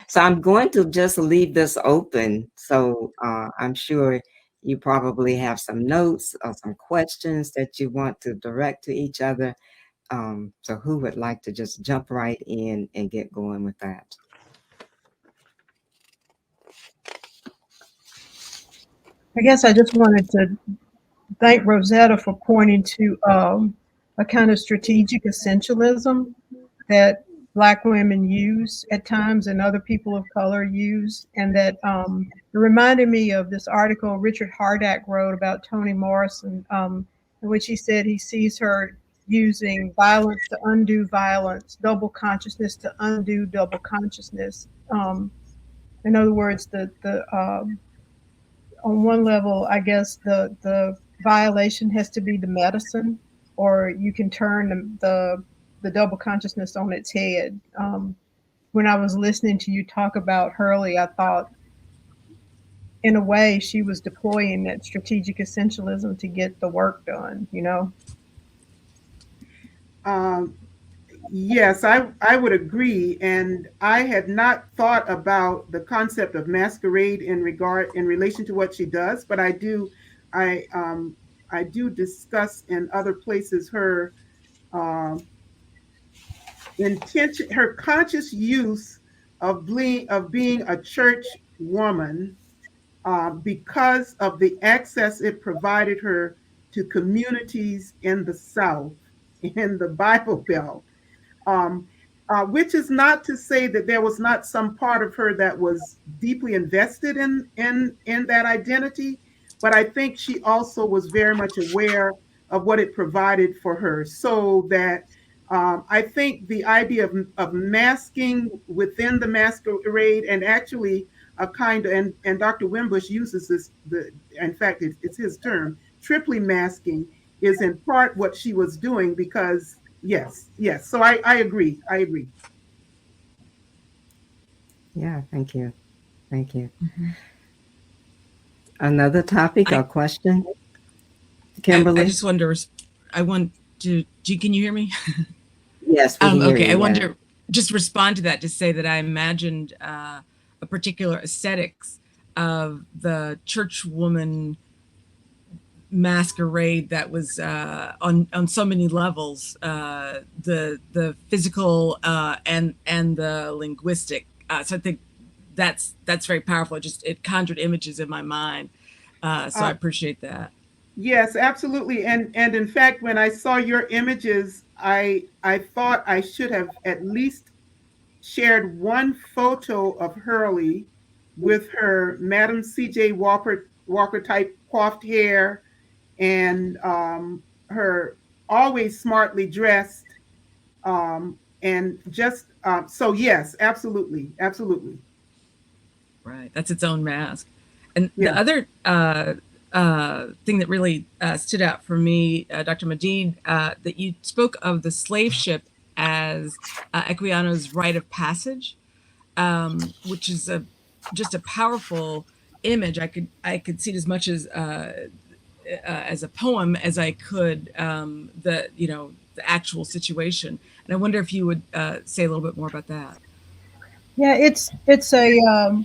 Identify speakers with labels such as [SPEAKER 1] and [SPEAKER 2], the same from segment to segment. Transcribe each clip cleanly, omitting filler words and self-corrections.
[SPEAKER 1] So I'm going to just leave this open. So I'm sure you probably have some notes or some questions that you want to direct to each other. So who would like to just jump right in and get going with that?
[SPEAKER 2] I guess I just wanted to thank Rosetta for pointing to a kind of strategic essentialism that Black women use at times and other people of color use. And that it reminded me of this article Richard Hardack wrote about Toni Morrison, in which he said he sees her using violence to undo violence, double consciousness to undo double consciousness. In other words, the on one level, I guess the violation has to be the medicine, or you can turn the double consciousness on its head. When I was listening to you talk about Hurley, I thought, in a way, she was deploying that strategic essentialism to get the work done. You know.
[SPEAKER 3] Um, yes, I would agree. And I had not thought about the concept of masquerade in relation to what she does, but I I do discuss in other places her um, intention, her conscious use of being a church woman because of the access it provided her to communities in the South, in the Bible Belt. Um, which is not to say that there was not some part of her that was deeply invested in that identity, but I think she also was very much aware of what it provided for her. So that I think the idea of masking within the masquerade, and actually a kind of, and Dr. Wimbush uses this, in fact, it's his term, triply masking, is in part what she was doing because yes, yes. So I agree. I agree.
[SPEAKER 1] Yeah, thank you. Thank you.
[SPEAKER 4] Mhm.
[SPEAKER 1] Another topic
[SPEAKER 4] I,
[SPEAKER 1] or question,
[SPEAKER 4] I
[SPEAKER 1] Kimberly?
[SPEAKER 4] just wanted to, I want to, can you hear me?
[SPEAKER 1] Yes, we can hear
[SPEAKER 4] Okay,
[SPEAKER 1] you.
[SPEAKER 4] I
[SPEAKER 1] Yeah.
[SPEAKER 4] wanted to just respond to that to say that I imagined a particular aesthetics of the church woman masquerade that was on so many levels, the physical and the linguistic. So I think that's very powerful. It conjured images in my mind. So I
[SPEAKER 3] Uh,
[SPEAKER 4] appreciate that.
[SPEAKER 3] yes, absolutely. And in fact, when I saw your images, I thought I should have at least shared one photo of Hurley with her Madam C.J. Walker type coiffed hair and her always smartly dressed. And just so yes, absolutely, absolutely.
[SPEAKER 4] Right, that's its own mask. And the
[SPEAKER 3] Yeah.
[SPEAKER 4] other thing that really stood out for me, Dr. Majid, that you spoke of the slave ship as Equiano's rite of passage, which is just a powerful image. I could see it as a poem as I could the actual situation. And I wonder if you would say a little bit more about that.
[SPEAKER 2] Yeah, it's a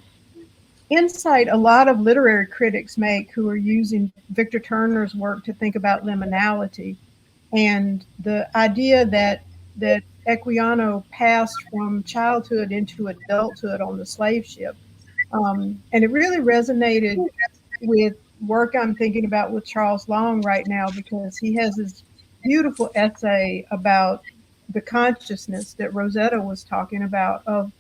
[SPEAKER 2] insight a lot of literary critics make who are using Victor Turner's work to think about liminality and the idea that Equiano passed from childhood into adulthood on the slave ship. And it really resonated with work I'm thinking about with Charles Long right now because he has this beautiful essay about the consciousness that Rosetta was talking about of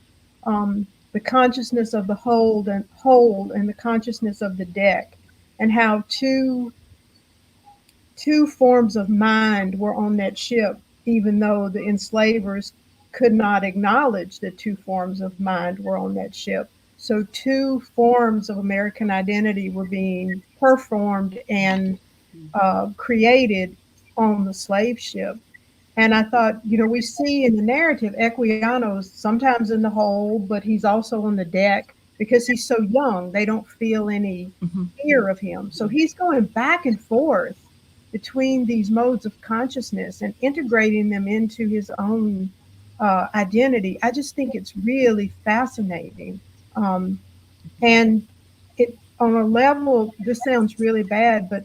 [SPEAKER 2] the consciousness of the whole and the consciousness of the deck, and how two forms of mind were on that ship, even though the enslavers could not acknowledge that two forms of mind were on that ship. So, two forms of American identity were being performed and created on the slave ship. And I thought, we see in the narrative Equiano's sometimes in the hold, but he's also on the deck because he's so young. They don't feel any
[SPEAKER 4] Mm-hmm.
[SPEAKER 2] fear of him. So he's going back and forth between these modes of consciousness and integrating them into his own identity. I just think it's really fascinating. Um, and it, on a level, this sounds really bad, but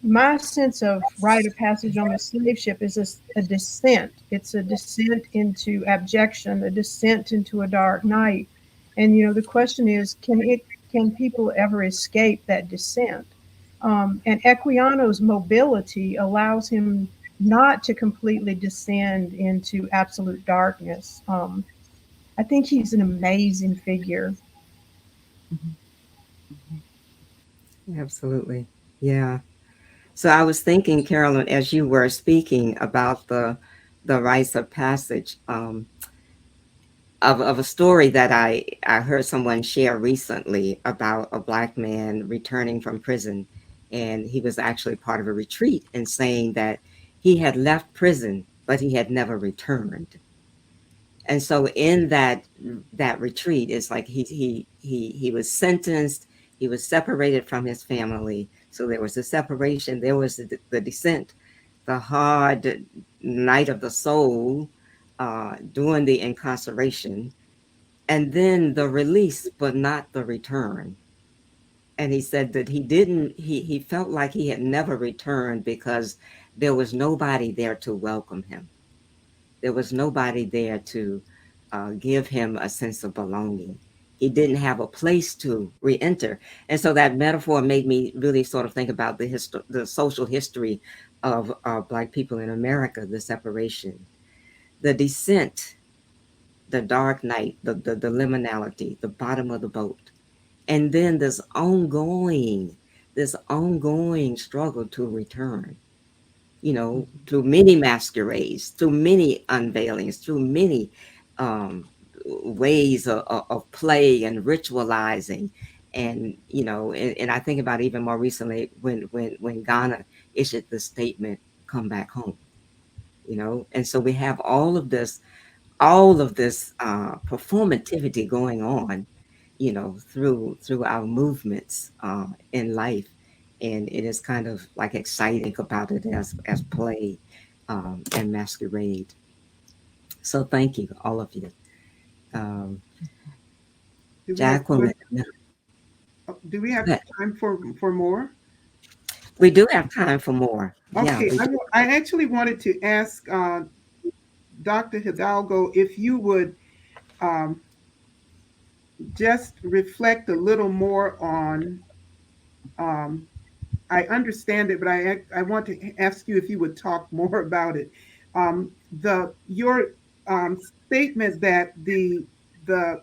[SPEAKER 2] my sense of rite of passage on the slave ship is a descent. It's a descent into abjection, a descent into a dark night. And the question is, can people ever escape that descent? And Equiano's mobility allows him not to completely descend into absolute darkness. I think he's an amazing figure.
[SPEAKER 1] Absolutely. Yeah. So I was thinking, Carolyn, as you were speaking about the rites of passage, of a story that I heard someone share recently about a Black man returning from prison. And he was actually part of a retreat and saying that he had left prison, but he had never returned. And so in that retreat, it's like he was sentenced, he was separated from his family. So there was a separation, there was the descent, the hard night of the soul during the incarceration, and then the release, but not the return. And he said that he felt like he had never returned because there was nobody there to welcome him. There was nobody there to give him a sense of belonging. He didn't have a place to re-enter. And so that metaphor made me really sort of think about the social history of Black people in America, the separation, the descent, the dark night, the liminality, the bottom of the boat. And then this ongoing struggle to return, through many masquerades, through many unveilings, through many ways of play and ritualizing. And I think about even more recently when Ghana issued the statement, "Come back home," and so we have all of this performativity going on, through our movements in life, and it is kind of like exciting about it as play and masquerade. So thank you, all of you. Um,
[SPEAKER 3] Do we have
[SPEAKER 1] Jacqueline,
[SPEAKER 3] do we have
[SPEAKER 1] but
[SPEAKER 3] time for more?
[SPEAKER 1] we do have time for more. Yeah,
[SPEAKER 3] Okay,
[SPEAKER 1] we do.
[SPEAKER 3] I actually wanted to ask Dr. Hidalgo if you would um, just reflect a little more on. Um, I understand it, but I want to ask you if you would talk more about it. The your statement that the the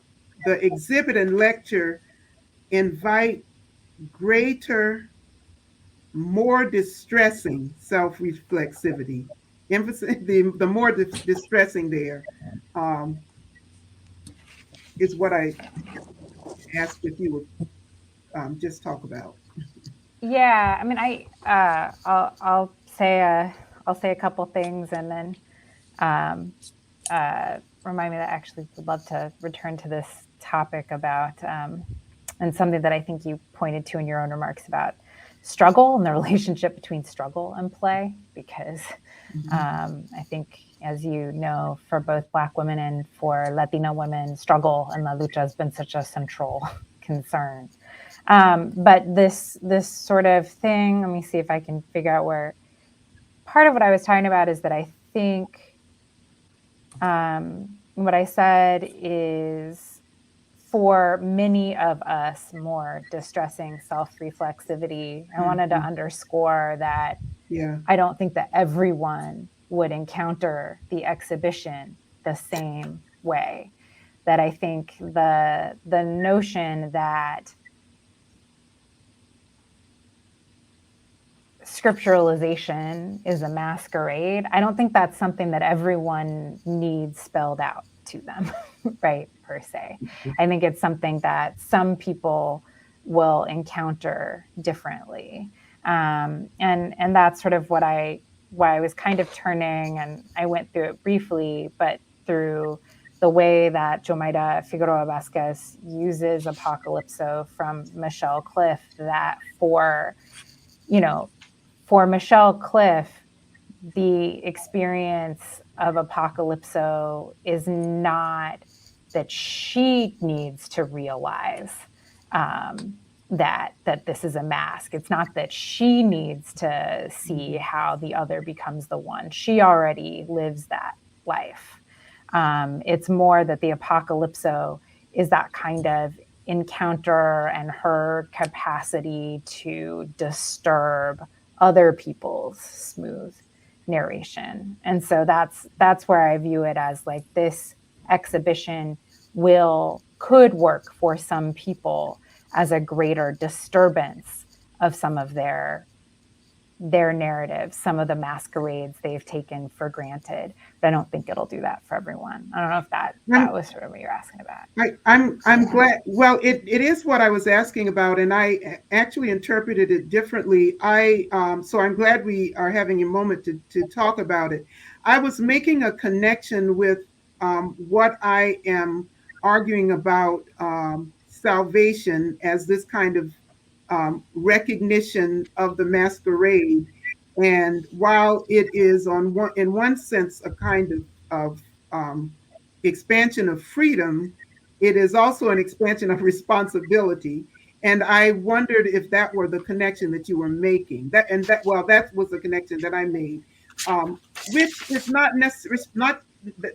[SPEAKER 3] exhibit and lecture invite greater, more distressing self-reflexivity. Emphasis the more distressing there is what I asked if you would just talk about.
[SPEAKER 5] Yeah, I mean, I'll say a couple things, and then um, remind me that I actually would love to return to this topic about and something that I think you pointed to in your own remarks about struggle and the relationship between struggle and play, because I think, as you know, for both Black women and for Latina women, struggle and la lucha has been such a central concern. But this sort of thing, let me see if I can figure out where part of what I was talking about is that I think what I said is, for many of us, more distressing self-reflexivity. I wanted to underscore that
[SPEAKER 3] Yeah.
[SPEAKER 5] I don't think that everyone would encounter the exhibition the same way. That I think the notion that scripturalization is a masquerade, I don't think that's something that everyone needs spelled out to them, right, per se. I think it's something that some people will encounter differently. And that's sort of why I was kind of turning, and I went through it briefly, but through the way that Jomaida Figueroa Vasquez uses Apocalypso from Michelle Cliff, that for Michelle Cliff, the experience of Apocalypso is not that she needs to realize that this is a mask. It's not that she needs to see how the other becomes the one. She already lives that life. It's more that the Apocalypso is that kind of encounter and her capacity to disturb other people's smooth narration. And so that's where I view it as like this exhibition could work for some people as a greater disturbance of some of their narratives, some of the masquerades they've taken for granted. But I don't think it'll do that for everyone. I don't know if that was sort of what you're asking about.
[SPEAKER 3] I'm glad. Well, it is what I was asking about, and I actually interpreted it differently. So I'm glad we are having a moment to talk about it. I was making a connection with what I am arguing about, salvation as this kind of recognition of the masquerade. And while it is in one sense a kind of expansion of freedom, it is also an expansion of responsibility. And I wondered if that were the connection that you were making. That was the connection that I made, which is not necessarily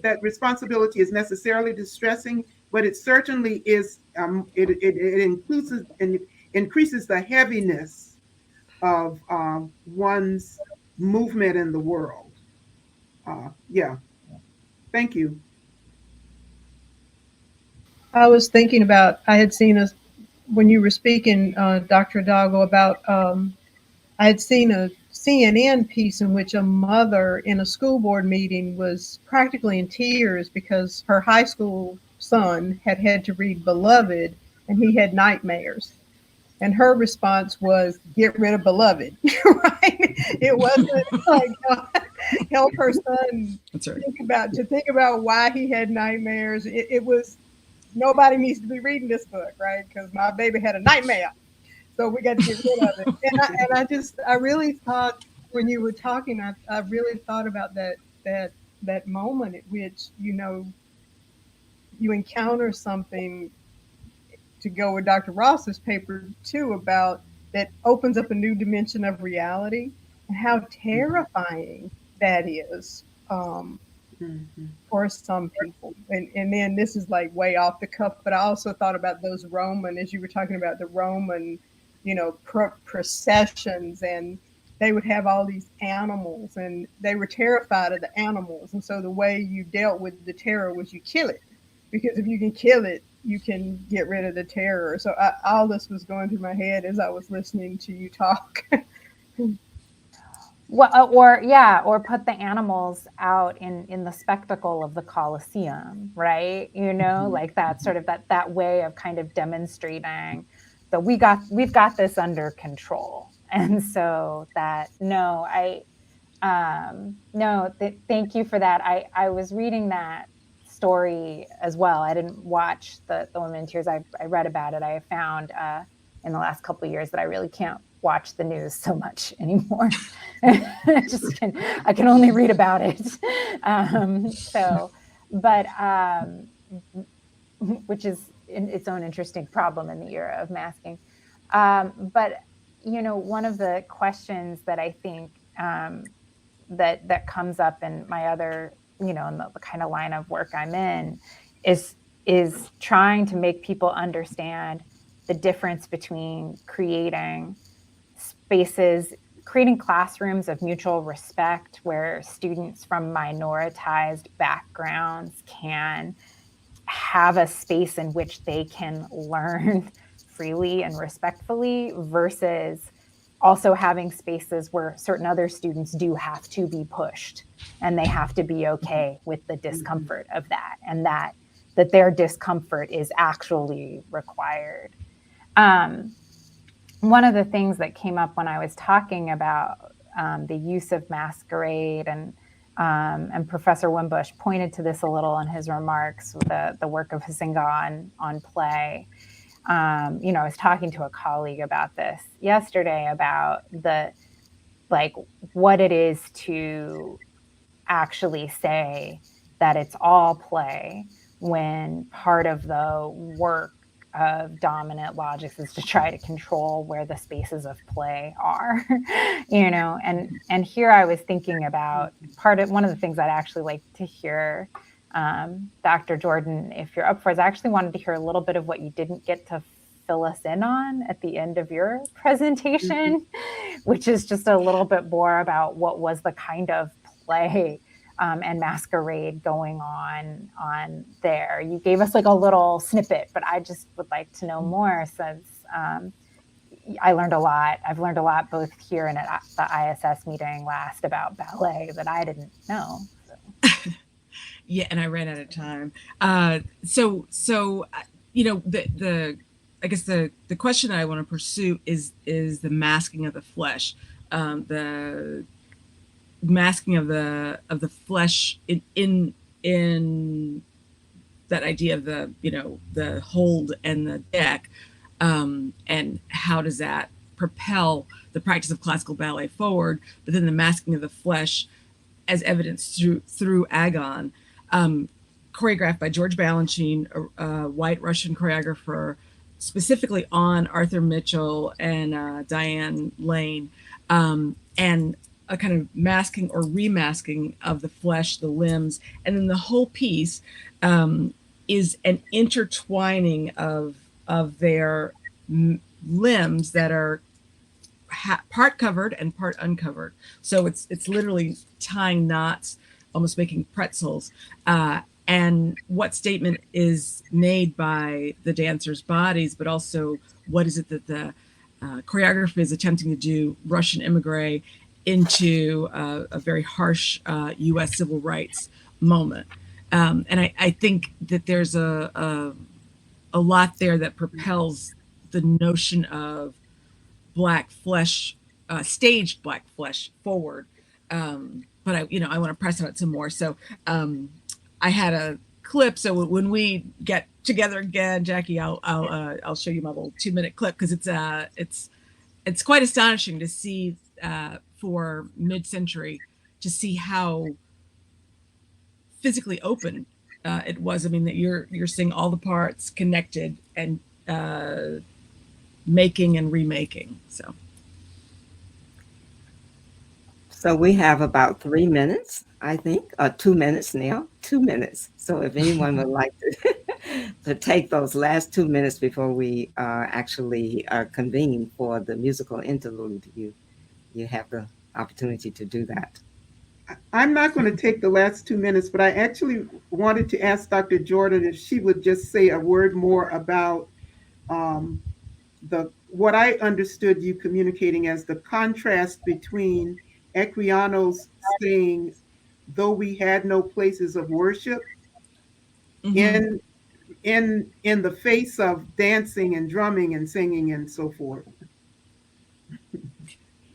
[SPEAKER 3] that responsibility is necessarily distressing, but it certainly is. It increases the heaviness of one's movement in the world. Yeah. Thank you.
[SPEAKER 2] I was thinking about, I had seen when you were speaking, Dr. Dago, about, I had seen a CNN piece in which a mother in a school board meeting was practically in tears because her high school son had to read Beloved and he had nightmares. And her response was, get rid of Beloved, right? It wasn't like help her son think about why he had nightmares. It was, nobody needs to be reading this book, right? Because my baby had a nightmare. So we got to get rid of it. I really thought when you were talking, I really thought about that moment at which, you encounter something, to go with Dr. Ross's paper too, about that opens up a new dimension of reality and how terrifying that is for some people. And then this is like way off the cuff, but I also thought about those Roman, as you were talking about the Roman, processions, and they would have all these animals and they were terrified of the animals. And so the way you dealt with the terror was you kill it, because if you can kill it, you can get rid of the terror. So all this was going through my head as I was listening to you talk.
[SPEAKER 5] Well, or put the animals out in the spectacle of the Colosseum, right? Like that sort of that way of kind of demonstrating that we've got this under control. And so thank you for that. I was reading that story as well. I didn't watch the Women in Tears. I read about it. I have found in the last couple of years that I really can't watch the news so much anymore. I can only read about it. Which is its own interesting problem in the era of masking. But one of the questions that I think that comes up in my other, in the kind of line of work I'm in, is trying to make people understand the difference between creating classrooms of mutual respect where students from minoritized backgrounds can have a space in which they can learn freely and respectfully, versus also having spaces where certain other students do have to be pushed and they have to be okay with the discomfort of that, and that their discomfort is actually required. One of the things that came up when I was talking about the use of masquerade, and Professor Wimbush pointed to this a little in his remarks, the work of Huizenga on play. I was talking to a colleague about this yesterday, about like what it is to actually say that it's all play when part of the work of dominant logics is to try to control where the spaces of play are. And here I was thinking about one of the things I'd actually like to hear, Dr. Jordan, if you're up for, is I actually wanted to hear a little bit of what you didn't get to fill us in on at the end of your presentation, which is just a little bit more about what was the kind of play and masquerade going on there. You gave us like a little snippet, but I just would like to know more, since I learned a lot. I've learned a lot both here and at the ISS meeting last about ballet that I didn't know. So.
[SPEAKER 4] Yeah, and I ran out of time. So I guess the question that I want to pursue is the masking of the flesh, the masking of the flesh in that idea of the hold and the deck, and how does that propel the practice of classical ballet forward, but then the masking of the flesh as evidenced through Agon, choreographed by George Balanchine, a white Russian choreographer, specifically on Arthur Mitchell and Diane Lane, and a kind of masking or remasking of the flesh, the limbs, and then the whole piece is an intertwining of their limbs that are part covered and part uncovered. So it's literally tying knots, almost making pretzels. And what statement is made by the dancers' bodies, but also what is it that the choreographer is attempting to do, Russian immigrant, into a very harsh U.S. civil rights moment. And I think that there's a lot there that propels the notion of Black flesh, staged Black flesh forward. But I want to press on it some more. So I had a clip. So when we get together again, Jackie, I'll show you my little 2-minute clip, because it's quite astonishing to see for mid-century, to see how physically open it was. I mean, that you're seeing all the parts connected and making and remaking.
[SPEAKER 1] So we have about 3 minutes, I think, 2 minutes now, 2 minutes. So if anyone would like to take those last 2 minutes before we actually convene for the musical interlude, you have the opportunity to do that.
[SPEAKER 3] I'm not going to take the last 2 minutes, but I actually wanted to ask Dr. Jordan if she would just say a word more about what I understood you communicating as the contrast between Equiano's saying, though we had no places of worship, in the face of dancing and drumming and singing and so forth.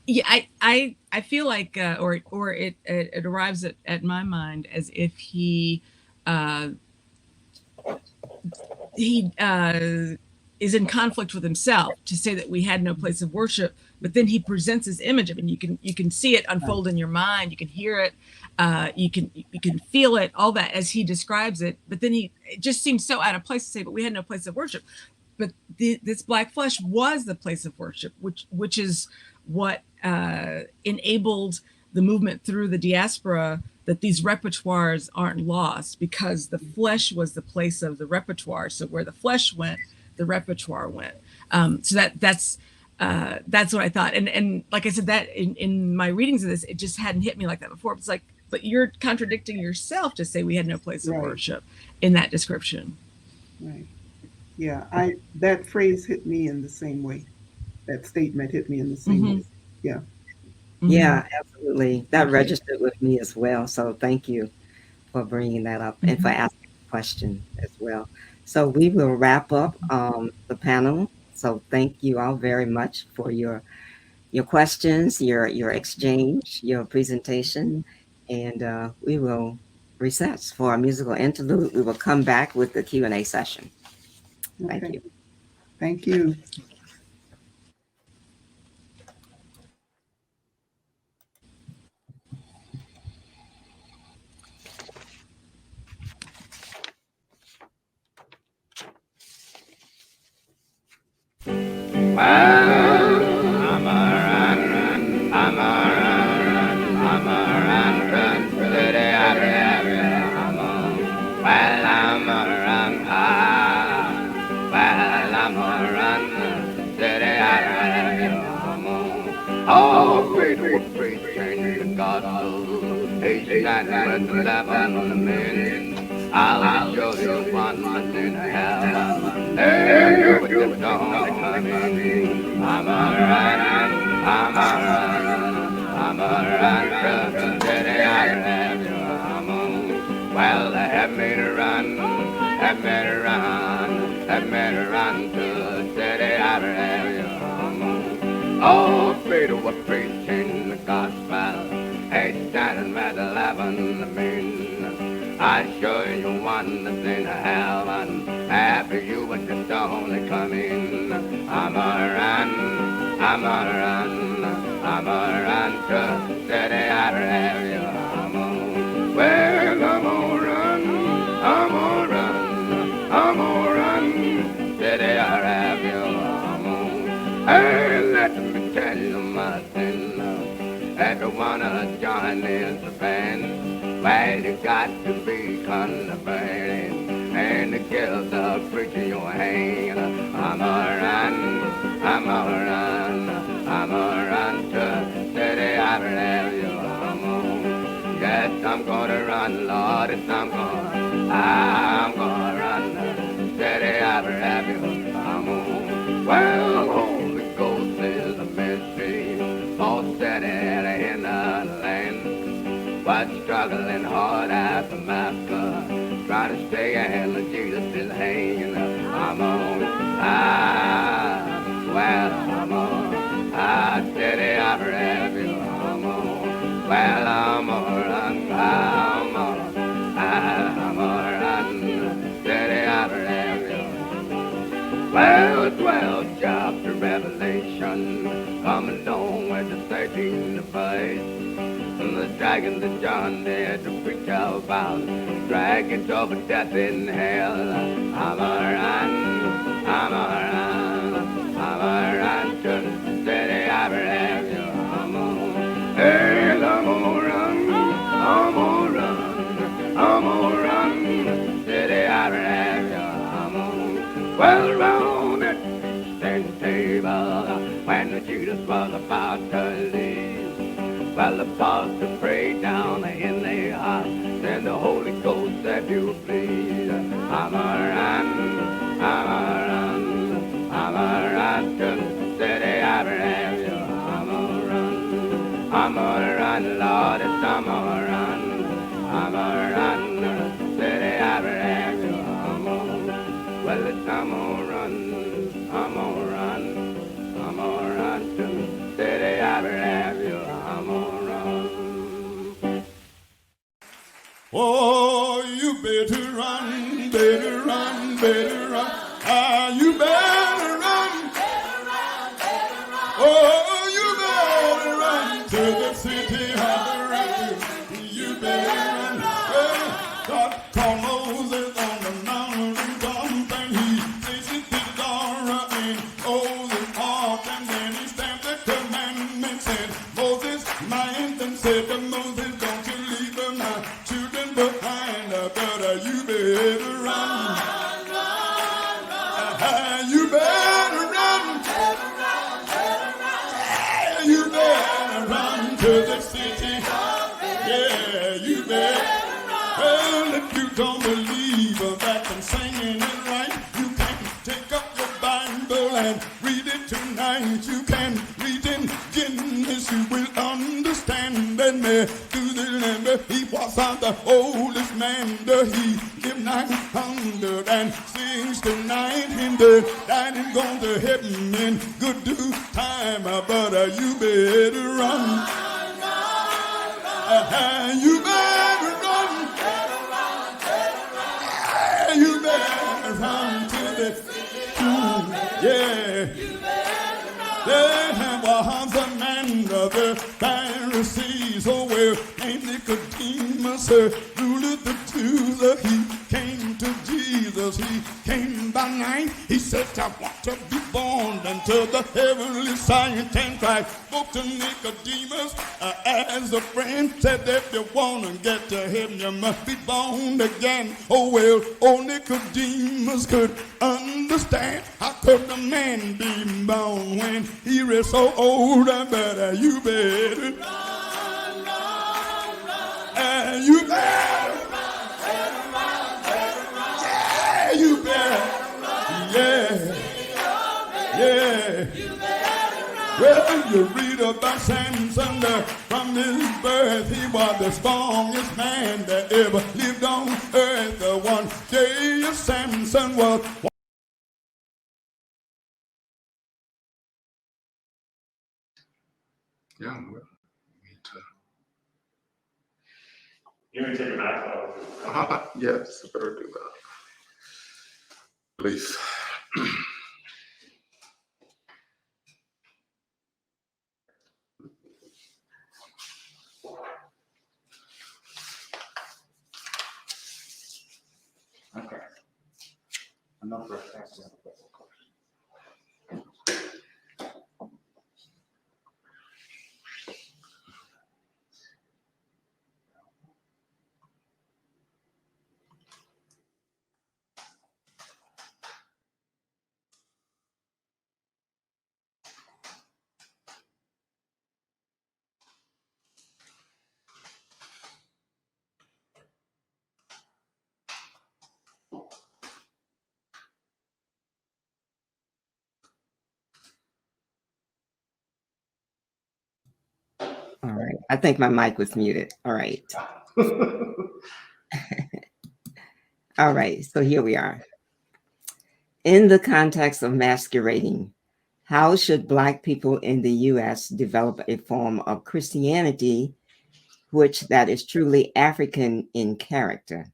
[SPEAKER 4] Yeah, I feel like, or it arrives at my mind as if he is in conflict with himself to say that we had no place of worship, but then he presents his image. I mean, you can see it unfold in your mind, you can hear it, you can feel it, all that as he describes it. But then it just seems so out of place to say, but we had no place of worship. But this Black flesh was the place of worship, which is what enabled the movement through the diaspora, that these repertoires aren't lost, because the flesh was the place of the repertoire. So where the flesh went, the repertoire went. So that's what I thought. And like I said, that in my readings of this, it just hadn't hit me like that before. It's like, but you're contradicting yourself to say we had no place of worship in that description.
[SPEAKER 3] Right. Yeah, that phrase hit me in the same way. That statement hit me in the same way. Yeah.
[SPEAKER 1] Yeah, absolutely. That registered with me as well. So thank you for bringing that up and for asking the question as well. So we will wrap up the panel. So thank you all very much for your questions, your exchange, your presentation, and we will recess for our musical interlude. We will come back with the Q&A session. Thank you.
[SPEAKER 3] Thank you.
[SPEAKER 6] Well, I'm a run, I'm a run, I'm a run, city out of heaven. Well, I'm a run, well, I'm a run, city out of heaven. Oh, great was preaching the gospel, he's standing with the 11 men. I'll show you one in heaven, and you just don't come in. I'm a run, I'm a run, I'm a run, city out of heaven. Well, have me to run, have me to run, have me to run to the city out of heaven. Oh, Peter was preaching the gospel, he's standing with 11 men. I show you one that's in heaven, after you would just only come in. I'm a run, I'm a run, I'm a run to the city out of heaven. Well, I'm a run, I'm a run, I'm a run, city out of heaven. Hey, let me tell you my sin, if you wanna join in the band, well, you got to be converted and to give the preacher your hand. I'm a run, I'm a run, I'm a run to the city out of heaven. Yes, I'm gonna run, Lord, yes, I'm gonna run the city out of heaven. Well, Holy Ghost is a mystery, all steady in the land. Was struggling hard at the master, trying to stay in Jesus' hand. I'm on, well, I'm on, steady out of heaven. Well, I'm a run, I'm a run, steady out of heaven. Well, 12th chapter Revelation, coming along with the 13th verse. And the dragon that John did to preach about, dragons over death in hell. I'm a run, I'm a run, I'm a run to the city out of heaven. Hey, I'm gonna run, I'm gonna run, I'm gonna run, city out of heaven. Well, round at the feasting table, when Jesus was about to leave, well, the pastor prayed down in the heart, then the Holy Ghost said, you please. I'm a run, I'm a run, I'm a run to the city out of heaven. I'm a run, Lord, it's I'm a run, city out of heaven. Well, it's I'm a run, I'm a run, I'm a run to the city out of heaven. I'm a run.
[SPEAKER 7] Oh, you better run, better run, better run. Ah, you better run. Oh, you better run to the city of the refuge. You better run. Well, God called Moses on the mountain top, and he says he did Dora in Moses' heart, and then he stamped the commandment, said, Moses, my infant, said to Moses, don't you leave my children behind, but you better run. You better run. You better run to the city. Yeah, you better. Well, if you don't believe that I'm singing it right, you can take up your Bible and read it tonight. You can read in Genesis, you will understand that Methuselah, he was the oldest man. He lived 969 and died and gone to heaven in good due time. But you better run. You better run. You better run to the tomb. Yeah. There was a man of the Pharisees, oh well, named Nicodemus, ruled the Jews. He came to Jesus. He came by night mind. He said, I want to be born into the heavenly science and Christ. Spoke to Nicodemus as a friend. Said, if you want to get to heaven, you must be born again. Oh, well, old Nicodemus could understand. How could a man be born when he is so old? I better, you better. You better. Yeah, you better. Yeah. Yeah. Well, you read about Samson from his birth. He was the strongest man that ever lived on earth. The one day Samson was.
[SPEAKER 8] Yeah, well, we need to.
[SPEAKER 9] You want to take it back?
[SPEAKER 8] Yes, better do that. Please.
[SPEAKER 1] Okay. Enough for that. All right. I think my mic was muted. All right. All right. So here we are. In the context of masquerading, how should Black people in the U.S. develop a form of Christianity that is truly African in character?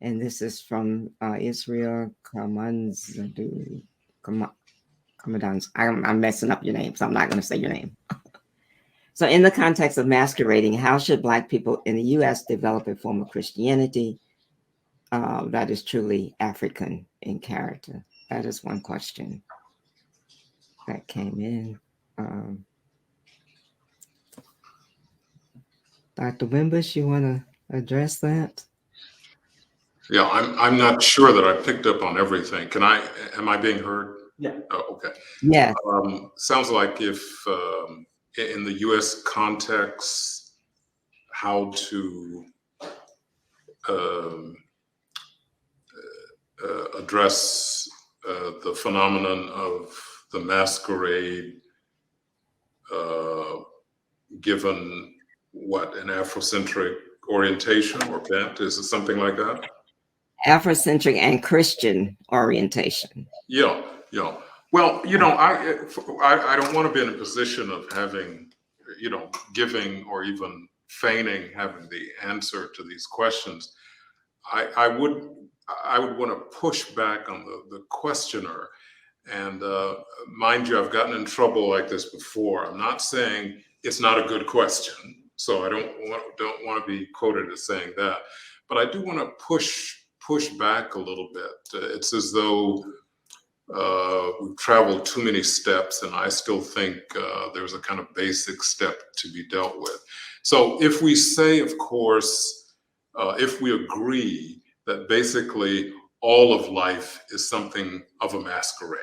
[SPEAKER 1] And this is from Israel Kamanzadu. I'm messing up your name, so I'm not going to say your name. So in the context of masquerading, how should Black people in the U.S. develop a form of Christianity that is truly African in character? That is one question that came in. Dr. Wimbush, you want to address that?
[SPEAKER 8] Yeah, I'm not sure that I picked up on everything. Am I being heard?
[SPEAKER 1] Yeah.
[SPEAKER 8] Oh, okay.
[SPEAKER 1] Yes.
[SPEAKER 8] Sounds like if in the U.S. context, how to address the phenomenon of the masquerade, given what, an Afrocentric orientation or bent? Is it something like that?
[SPEAKER 1] Afrocentric and Christian orientation.
[SPEAKER 8] Yeah. Well, I don't want to be in a position of having, giving or even feigning having the answer to these questions. I would want to push back on the questioner. And mind you, I've gotten in trouble like this before. I'm not saying it's not a good question, so I don't want to be quoted as saying that. But I do want to push back a little bit. It's as though we've traveled too many steps, and I still think there's a kind of basic step to be dealt with. So if we say, of course, if we agree that basically all of life is something of a masquerade,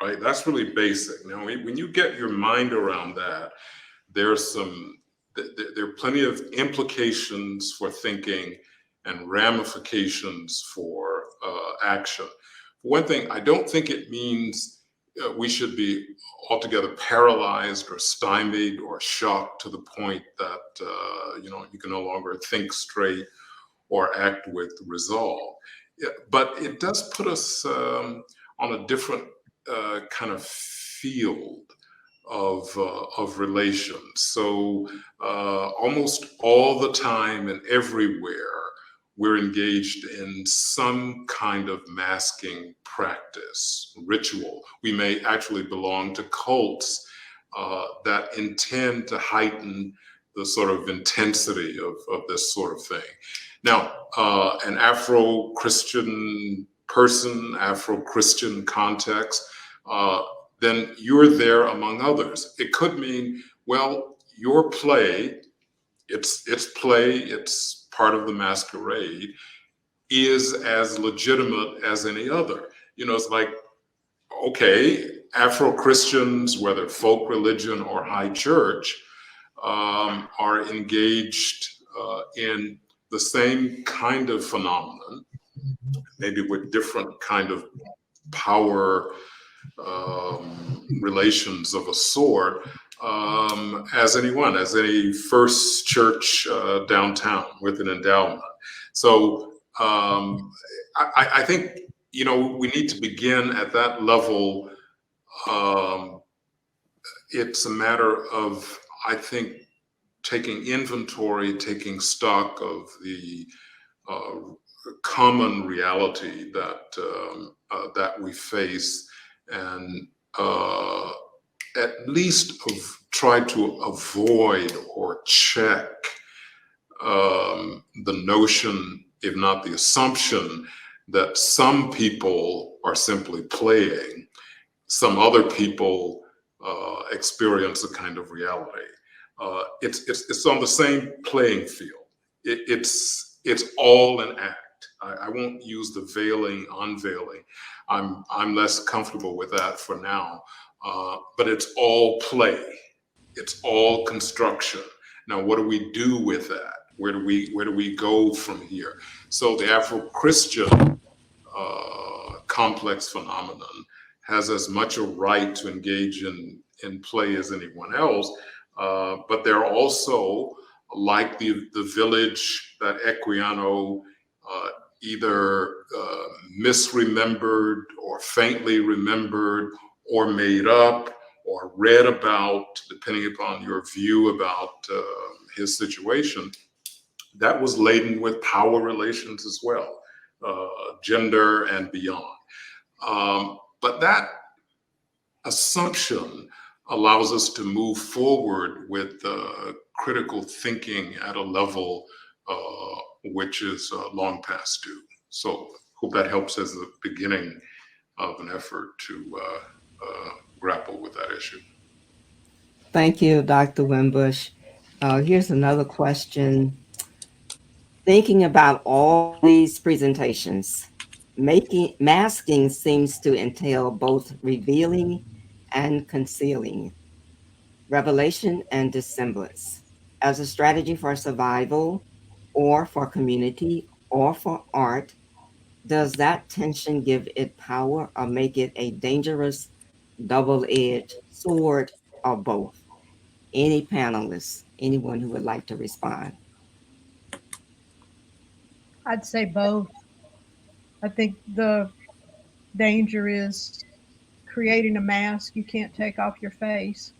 [SPEAKER 8] right? That's really basic. Now, when you get your mind around that, there are plenty of implications for thinking and ramifications for action. One thing, I don't think it means we should be altogether paralyzed or stymied or shocked to the point that you can no longer think straight or act with resolve. But it does put us on a different kind of field of relations. So almost all the time and everywhere, we're engaged in some kind of masking practice, ritual. We may actually belong to cults that intend to heighten the sort of intensity of this sort of thing. Now, an Afro-Christian person, Afro-Christian context, then you're there among others. It could mean, well, your play, its play, it's part of the masquerade, is as legitimate as any other. You know, it's like, okay, Afro-Christians, whether folk religion or high church, are engaged in the same kind of phenomenon, maybe with different kind of power relations of a sort, as any first church downtown with an endowment. So I think, you know, we need to begin at that level. It's a matter of, I think, taking inventory, taking stock of the common reality that we face, and at least try to avoid or check the notion, if not the assumption, that some people are simply playing, some other people experience a kind of reality. It's on the same playing field. It's all an act. I won't use the veiling, unveiling. I'm less comfortable with that for now. But it's all play. It's all construction. Now, what do we do with that? Where do we go from here? So the Afro-Christian complex phenomenon has as much a right to engage in play as anyone else. But they're also, like the village that Equiano either misremembered or faintly remembered or made up or read about, depending upon your view about his situation, that was laden with power relations as well, gender and beyond. But that assumption allows us to move forward with critical thinking at a level which is long past due. So hope that helps as the beginning of an effort to grapple with that issue.
[SPEAKER 1] Thank you, Dr. Wimbush. Here's another question. Thinking about all these presentations, masking seems to entail both revealing and concealing, revelation and dissemblance. As a strategy for survival, or for community, or for art, does that tension give it power or make it a dangerous double-edged sword, or both? Any panelists, anyone who would like to respond?
[SPEAKER 2] I'd say both. I think the danger is creating a mask you can't take off your face.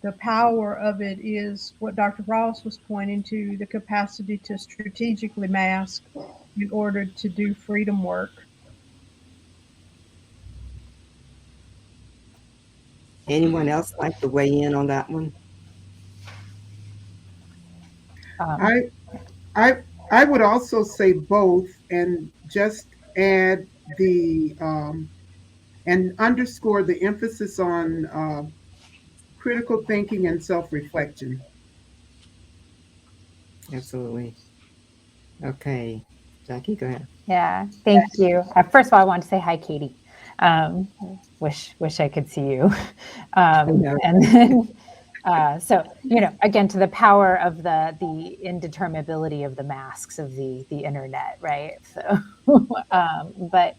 [SPEAKER 2] The power of it is what Dr. Ross was pointing to, the capacity to strategically mask in order to do freedom work.
[SPEAKER 1] Anyone else like to weigh in on that one?
[SPEAKER 3] I would also say both, and just add the and underscore the emphasis on critical thinking and self-reflection.
[SPEAKER 1] Absolutely. Okay, Jackie, go ahead.
[SPEAKER 5] Yeah, thank you. First of all, I want to say hi, Katie. Wish I could see you. And then, so, you know, again, to the power of the indeterminability of the masks of the internet, right? So, but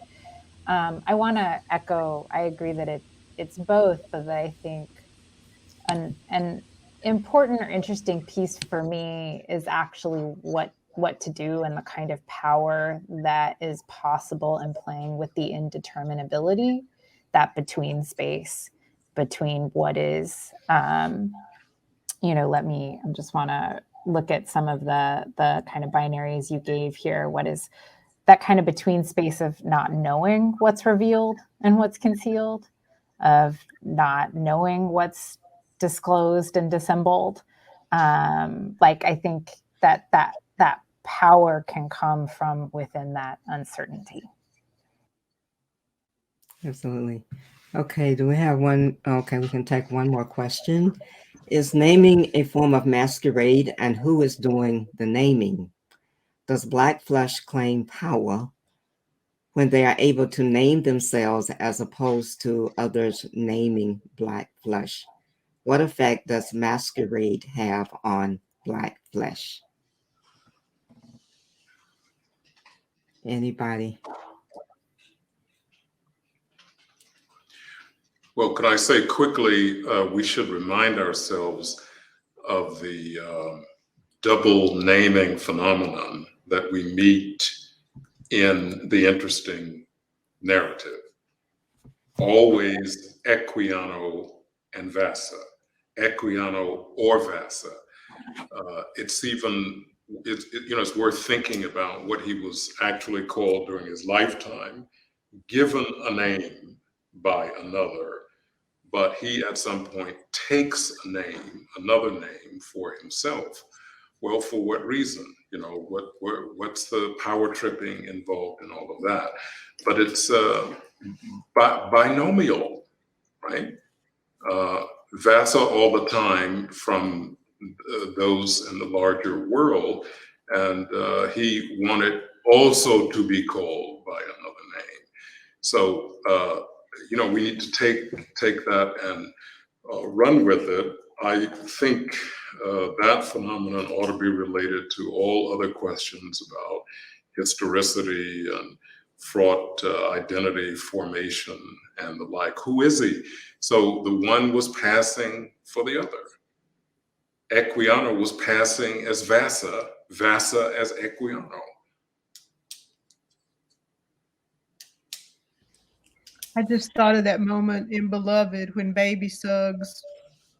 [SPEAKER 5] I want to echo. I agree that it's both, but I think an important or interesting piece for me is actually what to do and the kind of power that is possible in playing with the indeterminability, that between space, between what is, you know, I just want to look at some of the kind of binaries you gave here. What is that kind of between space of not knowing what's revealed and what's concealed, of not knowing what's disclosed and dissembled. Like, I think that power can come from within that uncertainty.
[SPEAKER 1] Absolutely. Okay, do we have one? Okay, we can take one more question. Is naming a form of masquerade, and who is doing the naming? Does Black flesh claim power when they are able to name themselves as opposed to others naming Black flesh? What effect does masquerade have on Black flesh? Anybody?
[SPEAKER 8] Well, can I say quickly, we should remind ourselves of the double naming phenomenon that we meet in the interesting narrative. Always Equiano and Vasa, Equiano or Vasa. It's even, it's worth thinking about what he was actually called during his lifetime, given a name by another, but he at some point takes a name, another name for himself. Well, for what reason? What's the power tripping involved in all of that? But it's binomial, right? Vasa all the time from those in the larger world, and he wanted also to be called by another name. So we need to take that and run with it. I think that phenomenon ought to be related to all other questions about historicity and fraught identity formation and the like. Who is he? So the one was passing for the other. Equiano was passing as Vasa, Vasa as Equiano.
[SPEAKER 2] I just thought of that moment in Beloved when Baby Suggs,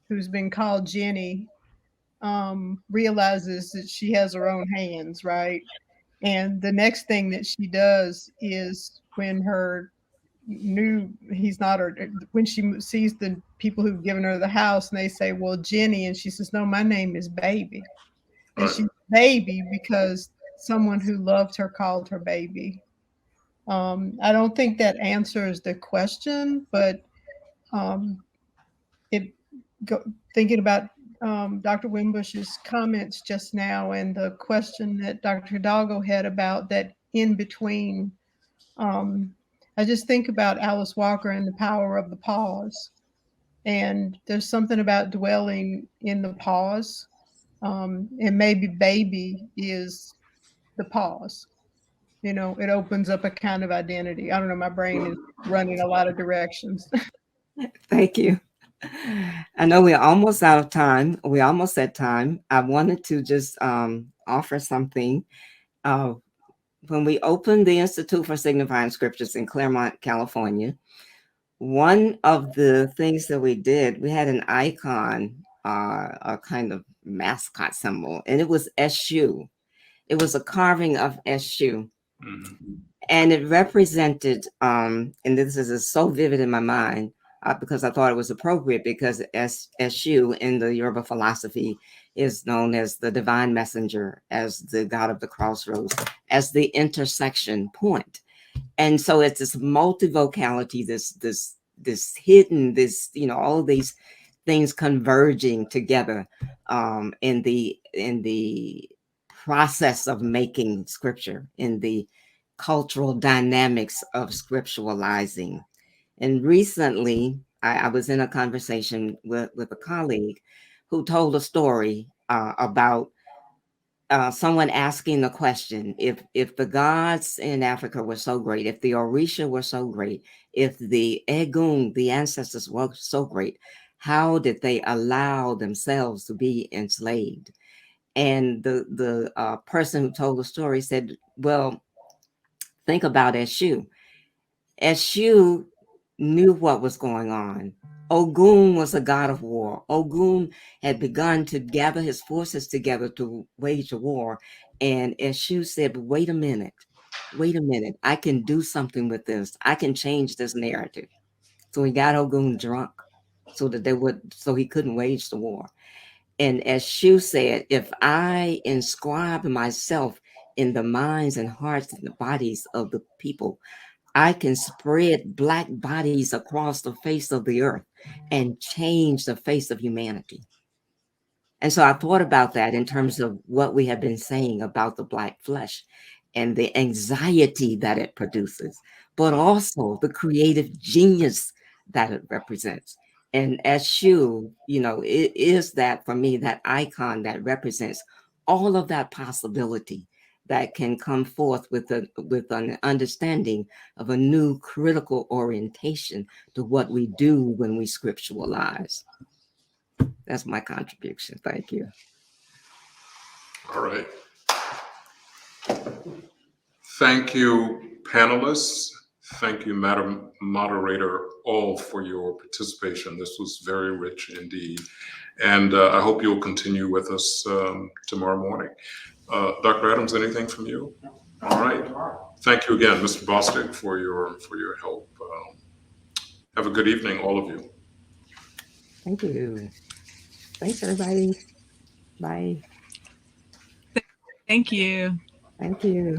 [SPEAKER 2] who's been called Jenny, realizes that she has her own hands, right? And the next thing that she does is when when she sees the people who've given her the house and they say, well, Jenny, and she says, no, my name is Baby. And she's Baby because someone who loved her called her Baby. I don't think that answers the question, but thinking about Dr. Wimbush's comments just now and the question that Dr. Hidalgo had about that in between, I just think about Alice Walker and the power of the pause. And there's something about dwelling in the pause. And maybe Baby is the pause. It opens up a kind of identity. I don't know, my brain is running a lot of directions.
[SPEAKER 1] Thank you. I know we're almost out of time. We're almost at time. I wanted to just offer something. When we opened the Institute for Signifying Scriptures in Claremont, California, one of the things that we did, we had an icon, a kind of mascot symbol, and it was SU. It was a carving of SU. Mm-hmm. And it represented, and this is so vivid in my mind, because I thought it was appropriate, because SU in the Yoruba philosophy is known as the divine messenger, as the God of the crossroads, as the intersection point. And so it's this multivocality, this hidden, all of these things converging together in the process of making scripture, in the cultural dynamics of scripturalizing. And recently, I was in a conversation with a colleague who told a story about someone asking the question, if the gods in Africa were so great, if the Orisha were so great, if the Egun, the ancestors, were so great, how did they allow themselves to be enslaved? And the person who told the story said, well, think about Eshu. Eshu knew what was going on. Ogun was a god of war. Ogun had begun to gather his forces together to wage a war. And Eshu said, wait a minute. I can do something with this. I can change this narrative. So he got Ogun drunk so he couldn't wage the war. And as Eshu said, if I inscribe myself in the minds and hearts and the bodies of the people, I can spread Black bodies across the face of the earth and change the face of humanity. And so I thought about that in terms of what we have been saying about the Black flesh and the anxiety that it produces, but also the creative genius that it represents. And as Shu, it is that for me, that icon that represents all of that possibility that can come forth with an understanding of a new critical orientation to what we do when we scripturalize. That's my contribution. Thank you.
[SPEAKER 8] All right. Thank you, panelists. Thank you, Madam Moderator, all for your participation. This was very rich indeed. And I hope you'll continue with us tomorrow morning. Dr. Adams, anything from you? All right. Thank you again, Mr. Bostic, for your help. Have a good evening, all of you.
[SPEAKER 1] Thank you. Thanks, everybody. Bye.
[SPEAKER 4] Thank you.
[SPEAKER 1] Thank you.